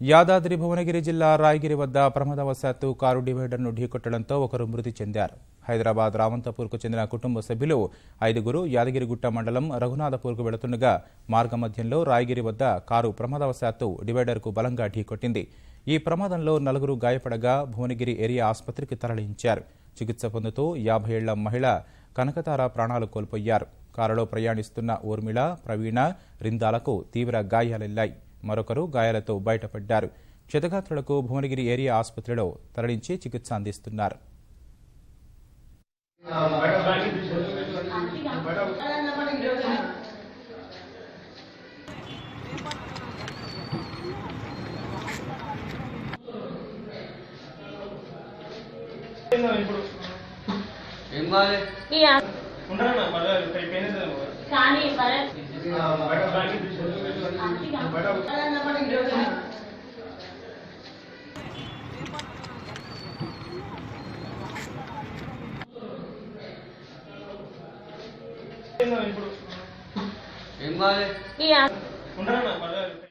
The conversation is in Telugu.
యాదాద్రి భువనగిరి జిల్లా రాయగిరి వద్ద ప్రమాదవశాత్తు కారు డివైడర్ను ఢీకొట్టడంతో ఒకరు మృతి చెందారు. హైదరాబాద్ రావంతపూర్కు చెందిన కుటుంబ సభ్యులు 5గురు యాదగిరిగుట్ట మండలం రఘునాథపూర్కు వెళుతుండగా మార్గమధ్యంలో రాయగిరి వద్ద కారు ప్రమాదవశాత్తు డివైడర్కు బలంగా ఢీకొట్టింది. ఈ ప్రమాదంలో 4 గాయపడగా భువనగిరి ఏరియా ఆసుపత్రికి తరలించారు. చికిత్స పొందుతూ 50 ఏళ్ల మహిళ కనకతార ప్రాణాలు కోల్పోయారు. కారులో ప్రయాణిస్తున్న ఊర్మిళ, ప్రవీణ, రిందాలకు తీవ్ర గాయాలెల్లాయి. మరొకరు గాయాలతో బయటపడ్డారు. క్షతగాత్రులకు భువనగిరి ఏరియా ఆసుపత్రిలో తరలించి చికిత్స అందిస్తున్నారు. ఏం కావాలి?